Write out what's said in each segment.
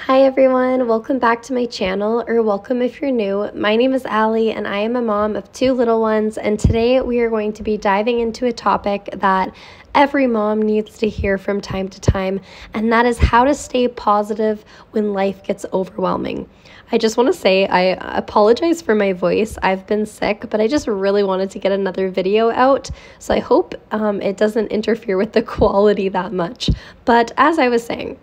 Hi everyone, welcome back to my channel, or welcome if you're new. My name is Allie and I am a mom of two little ones, and today we are going to be diving into a topic that every mom needs to hear from time to time, and that is how to stay positive when life gets overwhelming. I just want to say I apologize for my voice. I've been sick, but I just really wanted to get another video out, so I hope it doesn't interfere with the quality that much. But as I was saying,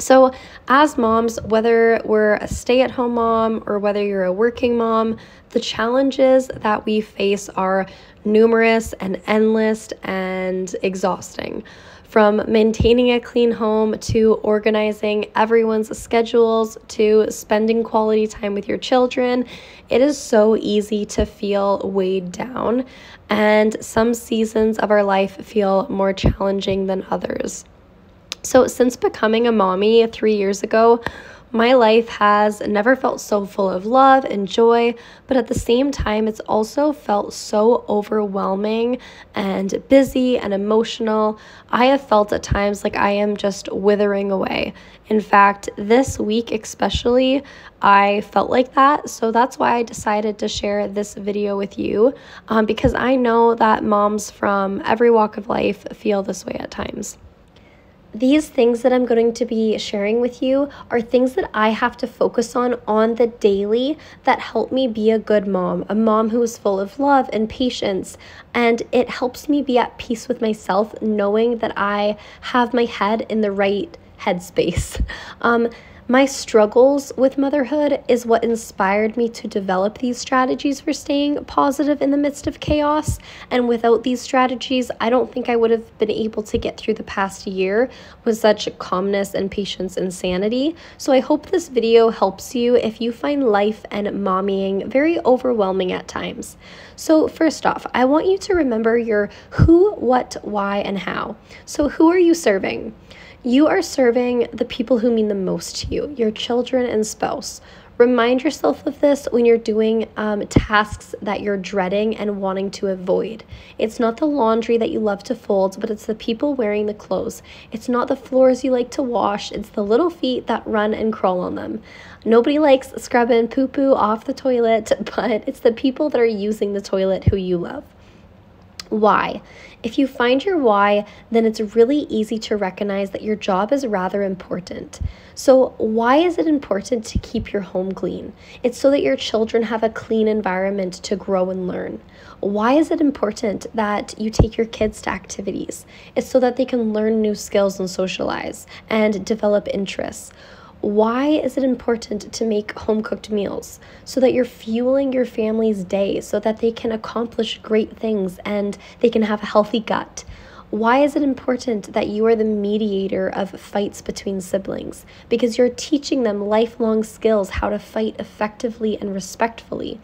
so as moms, whether we're a stay-at-home mom or whether you're a working mom, the challenges that we face are numerous and endless and exhausting. From maintaining a clean home to organizing everyone's schedules to spending quality time with your children, it is so easy to feel weighed down, and some seasons of our life feel more challenging than others. So since becoming a mommy 3 years ago, my life has never felt so full of love and joy, but at the same time, it's also felt so overwhelming and busy and emotional. I have felt at times like I am just withering away. In fact, this week especially, I felt like that. So that's why I decided to share this video with you, because I know that moms from every walk of life feel this way at times. These things that I'm going to be sharing with you are things that I have to focus on the daily that help me be a good mom, a mom who is full of love and patience, and it helps me be at peace with myself knowing that I have my head in the right headspace. My struggles with motherhood is what inspired me to develop these strategies for staying positive in the midst of chaos. And without these strategies, I don't think I would have been able to get through the past year with such calmness and patience and sanity. So I hope this video helps you if you find life and mommying very overwhelming at times. So first off, I want you to remember your who, what, why, and how. So who are you serving? You are serving the people who mean the most to you, your children and spouse. Remind yourself of this when you're doing tasks that you're dreading and wanting to avoid. It's not the laundry that you love to fold, but it's the people wearing the clothes. It's not the floors you like to wash, it's the little feet that run and crawl on them. Nobody likes scrubbing poo-poo off the toilet, but it's the people that are using the toilet who you love. Why? If you find your why, then it's really easy to recognize that your job is rather important. So why is it important to keep your home clean? It's so that your children have a clean environment to grow and learn. Why is it important that you take your kids to activities? It's so that they can learn new skills and socialize and develop interests. Why is it important to make home-cooked meals? So that you're fueling your family's day, so that they can accomplish great things and they can have a healthy gut. Why is it important that you are the mediator of fights between siblings? Because you're teaching them lifelong skills, how to fight effectively and respectfully.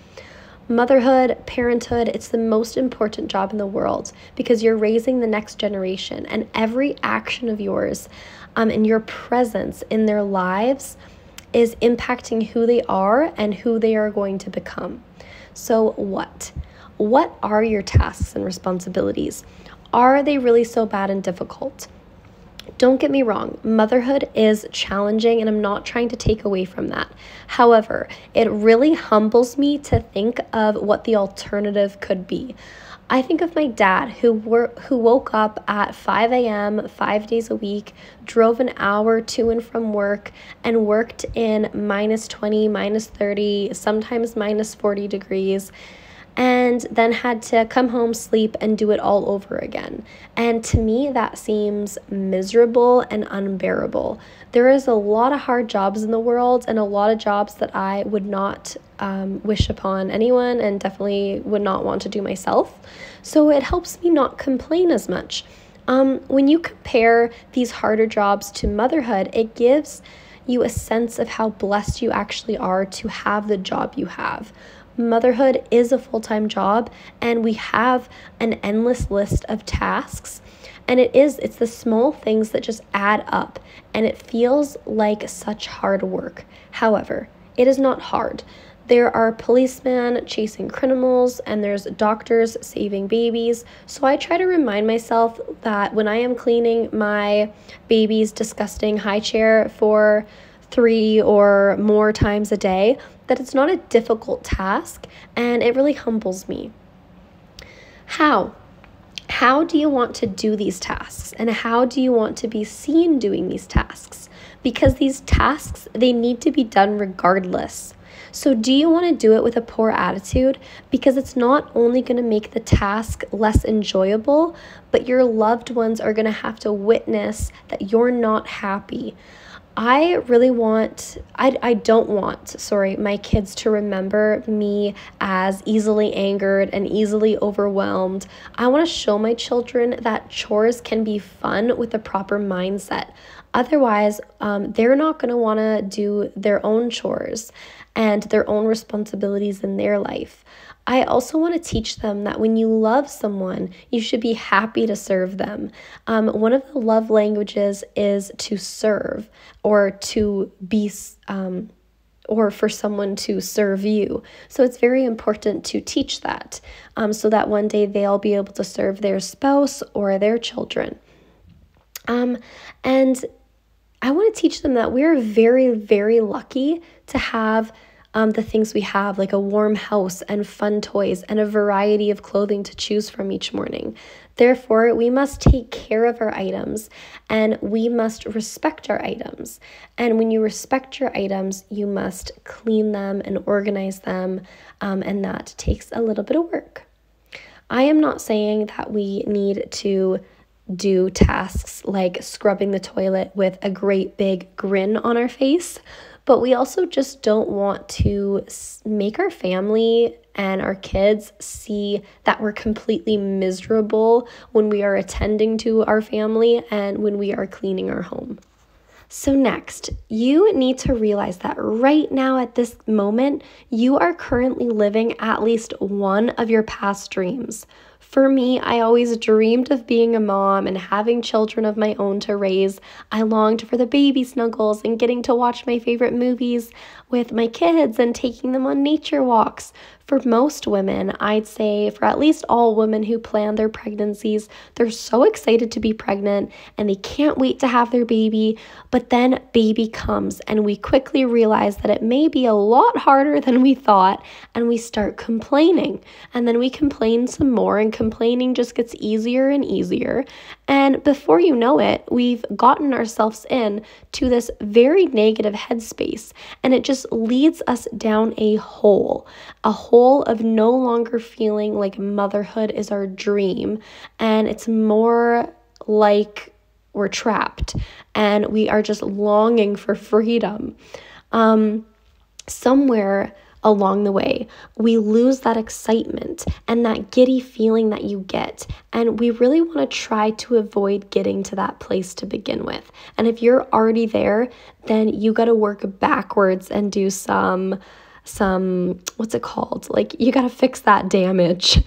Motherhood, parenthood, it's the most important job in the world because you're raising the next generation, and every action of yours and your presence in their lives is impacting who they are and who they are going to become. So what? What are your tasks and responsibilities? Are they really so bad and difficult? Don't get me wrong, motherhood is challenging, and I'm not trying to take away from that. However, it really humbles me to think of what the alternative could be. I think of my dad who woke up at 5 a.m. 5 days a week, drove an hour to and from work, and worked in -20, -30, sometimes -40 degrees, and then had to come home, sleep, and do it all over again. And to me, that seems miserable and unbearable. There is a lot of hard jobs in the world, and a lot of jobs that I would not wish upon anyone, and definitely would not want to do myself. So it helps me not complain as much. When you compare these harder jobs to motherhood, it gives you a sense of how blessed you actually are to have the job you have. Motherhood is a full-time job, and we have an endless list of tasks, and it's the small things that just add up, and it feels like such hard work. However, it is not hard. There are policemen chasing criminals, and there's doctors saving babies. So I try to remind myself that when I am cleaning my baby's disgusting high chair for 3 or more times a day, that it's not a difficult task, and it really humbles me. How do you want to do these tasks, and how do you want to be seen doing these tasks? Because these tasks, they need to be done regardless. So do you want to do it with a poor attitude? Because it's not only going to make the task less enjoyable, but your loved ones are going to have to witness that you're not happy. I don't want my kids to remember me as easily angered and easily overwhelmed. I want to show my children that chores can be fun with a proper mindset. Otherwise, they're not going to want to do their own chores and their own responsibilities in their life. I also want to teach them that when you love someone, you should be happy to serve them. One of the love languages is to serve, or to be, or for someone to serve you. So it's very important to teach that, so that one day they'll be able to serve their spouse or their children. And I want to teach them that we're very, very lucky to have the things we have, like a warm house and fun toys and a variety of clothing to choose from each morning. Therefore, we must take care of our items, and we must respect our items. And when you respect your items, you must clean them and organize them, and that takes a little bit of work. I am not saying that we need to do tasks like scrubbing the toilet with a great big grin on our face, but we also just don't want to make our family and our kids see that we're completely miserable when we are attending to our family and when we are cleaning our home. So next, you need to realize that right now at this moment, you are currently living at least one of your past dreams. For me, I always dreamed of being a mom and having children of my own to raise. I longed for the baby snuggles and getting to watch my favorite movies with my kids and taking them on nature walks. For most women, I'd say for at least all women who plan their pregnancies, they're so excited to be pregnant and they can't wait to have their baby, but then baby comes and we quickly realize that it may be a lot harder than we thought, and we start complaining. And then we complain some more, and complaining just gets easier and easier. And before you know it, we've gotten ourselves in to this very negative headspace, and it just leads us down a hole of no longer feeling like motherhood is our dream, and it's more like we're trapped and we are just longing for freedom. Somewhere along the way, we lose that excitement and that giddy feeling that you get, and we really want to try to avoid getting to that place to begin with. And if you're already there, then you got to work backwards and do some what's it called? Like, you got to fix that damage.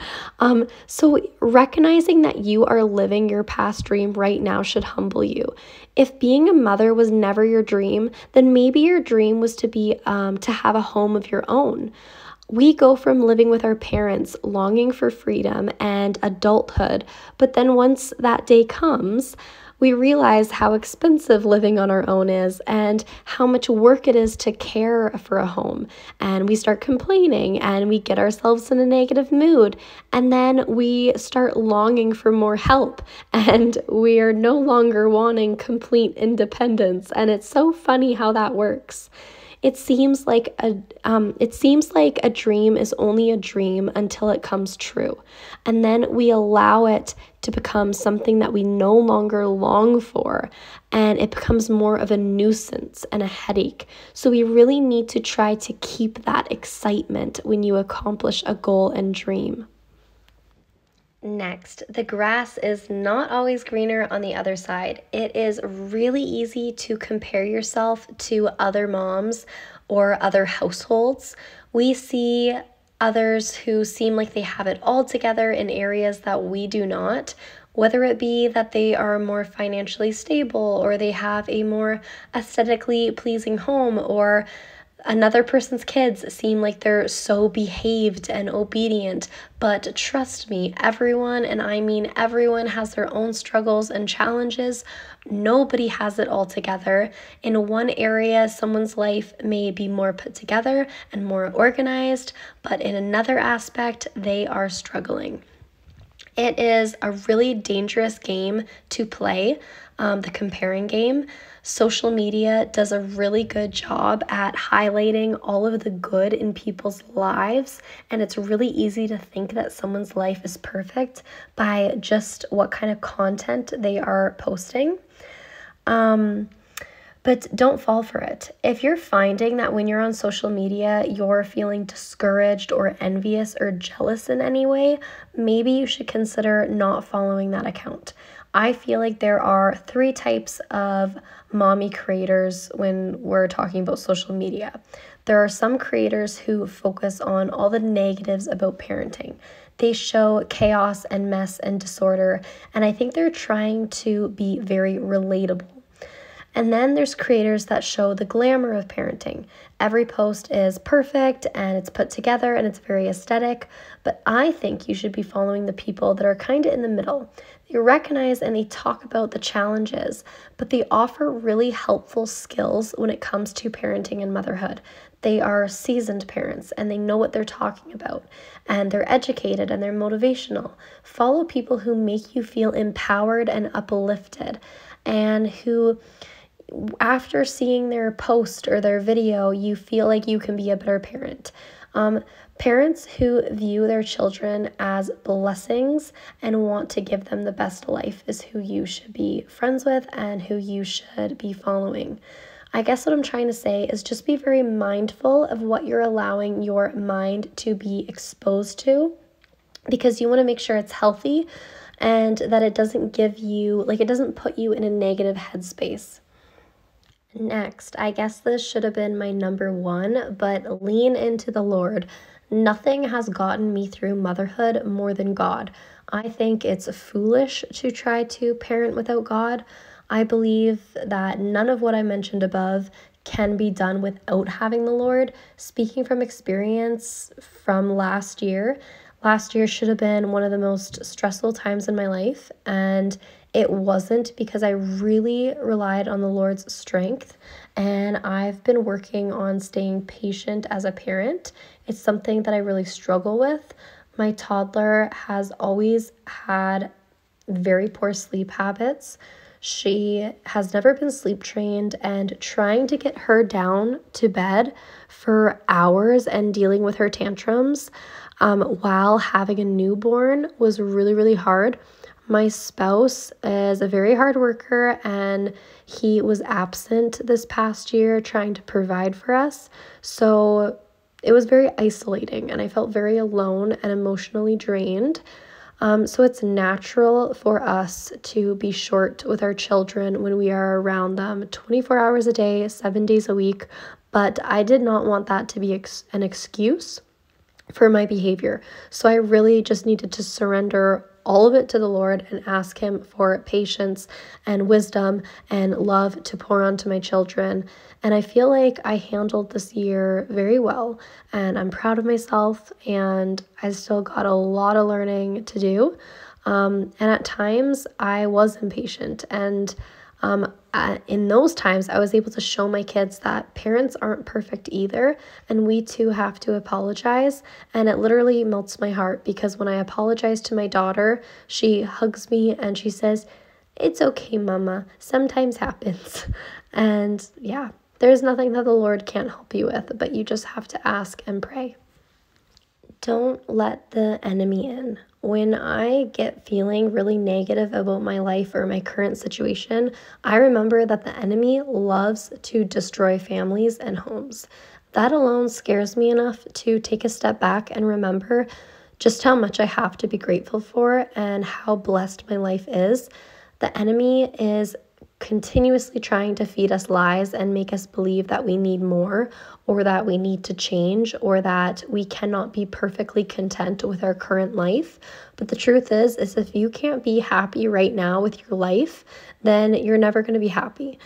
So recognizing that you are living your past dream right now should humble you. If being a mother was never your dream, then maybe your dream was to be, to have a home of your own. We go from living with our parents, longing for freedom and adulthood, but then once that day comes, we realize how expensive living on our own is and how much work it is to care for a home. And we start complaining and we get ourselves in a negative mood. And then we start longing for more help, and we are no longer wanting complete independence. And it's so funny how that works. It seems like a dream is only a dream until it comes true. And then we allow it to become something that we no longer long for, and it becomes more of a nuisance and a headache. So we really need to try to keep that excitement when you accomplish a goal and dream. Next, the grass is not always greener on the other side. It is really easy to compare yourself to other moms or other households. We see others who seem like they have it all together in areas that we do not, whether it be that they are more financially stable or they have a more aesthetically pleasing home, or Another person's kids seem like they're so behaved and obedient, but trust me, everyone, and I mean everyone, has their own struggles and challenges. Nobody has it all together. In one area, someone's life may be more put together and more organized, but in another aspect, they are struggling. It is a really dangerous game to play, the comparing game. Social media does a really good job at highlighting all of the good in people's lives, and it's really easy to think that someone's life is perfect by just what kind of content they are posting. But don't fall for it. If you're finding that when you're on social media, you're feeling discouraged or envious or jealous in any way, maybe you should consider not following that account. I feel like there are 3 types of mommy creators when we're talking about social media. There are some creators who focus on all the negatives about parenting. They show chaos and mess and disorder, and I think they're trying to be very relatable. And then there's creators that show the glamour of parenting. Every post is perfect and it's put together and it's very aesthetic, but I think you should be following the people that are kind of in the middle. They recognize and they talk about the challenges, but they offer really helpful skills when it comes to parenting and motherhood. They are seasoned parents and they know what they're talking about, and they're educated and they're motivational. Follow people who make you feel empowered and uplifted, and who, after seeing their post or their video, you feel like you can be a better parent. Parents who view their children as blessings and want to give them the best life is who you should be friends with and who you should be following. I guess what I'm trying to say is just be very mindful of what you're allowing your mind to be exposed to, because you want to make sure it's healthy and that it doesn't give you, like, it doesn't put you in a negative headspace. Next, I guess this should have been my number 1, but lean into the Lord. Nothing has gotten me through motherhood more than God. I think it's foolish to try to parent without God. I believe that none of what I mentioned above can be done without having the Lord. Speaking from experience from last year should have been one of the most stressful times in my life, and it wasn't, because I really relied on the Lord's strength, and I've been working on staying patient as a parent. It's something that I really struggle with. My toddler has always had very poor sleep habits. She has never been sleep trained, and trying to get her down to bed for hours and dealing with her tantrums while having a newborn was really, really hard. My spouse is a very hard worker, and he was absent this past year trying to provide for us. So it was very isolating, and I felt very alone and emotionally drained. So it's natural for us to be short with our children when we are around them 24 hours a day, 7 days a week. But I did not want that to be an excuse for my behavior. So I really just needed to surrender all of it to the Lord and ask Him for patience and wisdom and love to pour onto my children. And I feel like I handled this year very well, and I'm proud of myself, and I still got a lot of learning to do. And at times I was impatient, and in those times, I was able to show my kids that parents aren't perfect either, and we too have to apologize. And it literally melts my heart, because when I apologize to my daughter, she hugs me and she says, "It's okay, Mama. Sometimes happens." And yeah, there's nothing that the Lord can't help you with, but you just have to ask and pray. Don't let the enemy in. When I get feeling really negative about my life or my current situation, I remember that the enemy loves to destroy families and homes. That alone scares me enough to take a step back and remember just how much I have to be grateful for and how blessed my life is. The enemy is continuously trying to feed us lies and make us believe that we need more, or that we need to change, or that we cannot be perfectly content with our current life. But the truth is if you can't be happy right now with your life, then you're never going to be happy.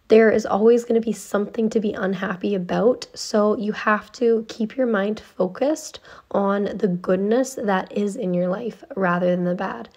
there is always going to be something to be unhappy about. So you have to keep your mind focused on the goodness that is in your life rather than the bad.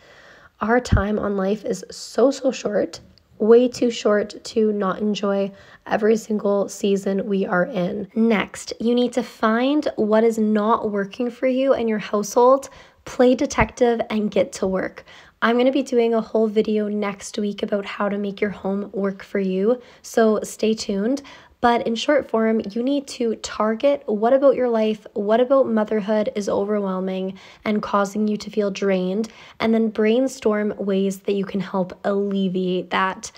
Our time on life is so short, way too short to not enjoy every single season we are in. Next, you need to find what is not working for you and your household, play detective, and get to work. I'm going to be doing a whole video next week about how to make your home work for you, so stay tuned. But in short form, you need to target what about your life, what about motherhood is overwhelming and causing you to feel drained, and then brainstorm ways that you can help alleviate that.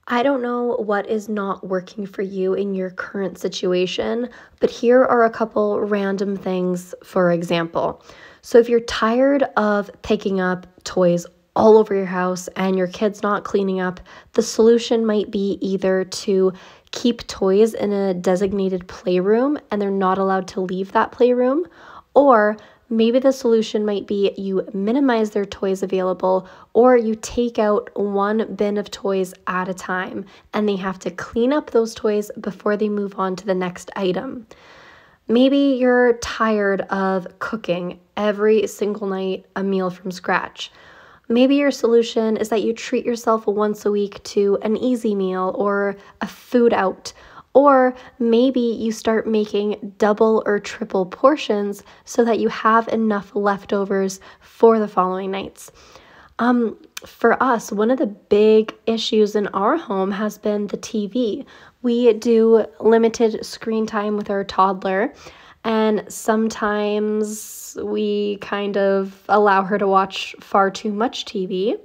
I don't know what is not working for you in your current situation, but here are a couple random things, for example. So if you're tired of picking up toys all over your house and your kid's not cleaning up, the solution might be either to keep toys in a designated playroom and they're not allowed to leave that playroom, or maybe the solution might be you minimize their toys available, or you take out one bin of toys at a time and they have to clean up those toys before they move on to the next item. Maybe you're tired of cooking every single night a meal from scratch. Maybe your solution is that you treat yourself once a week to an easy meal or a food out. Or maybe you start making double or triple portions so that you have enough leftovers for the following nights. For us, one of the big issues in our home has been the TV. We do limited screen time with our toddler, and sometimes we kind of allow her to watch far too much TV.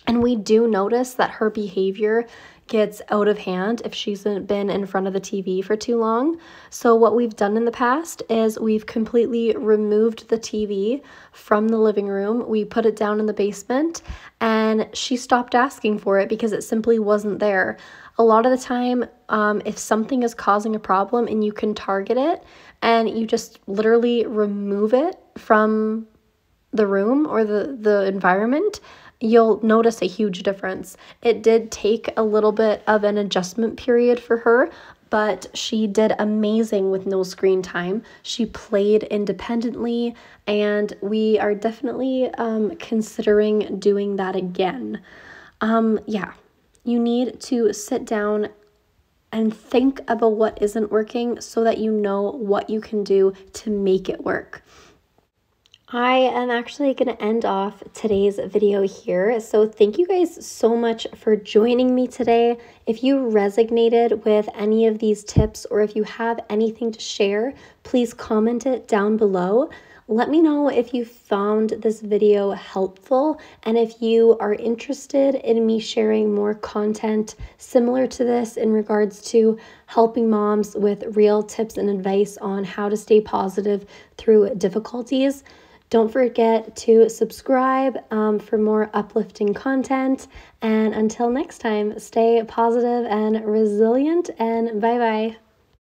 And we do notice that her behavior gets out of hand if she's been in front of the TV for too long. So what we've done in the past is we've completely removed the TV from the living room. We put it down in the basement and she stopped asking for it because it simply wasn't there. A lot of the time, if something is causing a problem and you can target it and you just literally remove it from the room or the environment, you'll notice a huge difference. It did take a little bit of an adjustment period for her, but she did amazing with no screen time. She played independently, and we are definitely considering doing that again. You need to sit down and think about what isn't working so that you know what you can do to make it work. I am actually going to end off today's video here. So thank you guys so much for joining me today. If you resonated with any of these tips or if you have anything to share, please comment it down below. Let me know if you found this video helpful and if you are interested in me sharing more content similar to this in regards to helping moms with real tips and advice on how to stay positive through difficulties. Don't forget to subscribe for more uplifting content. And until next time, stay positive and resilient, and bye-bye.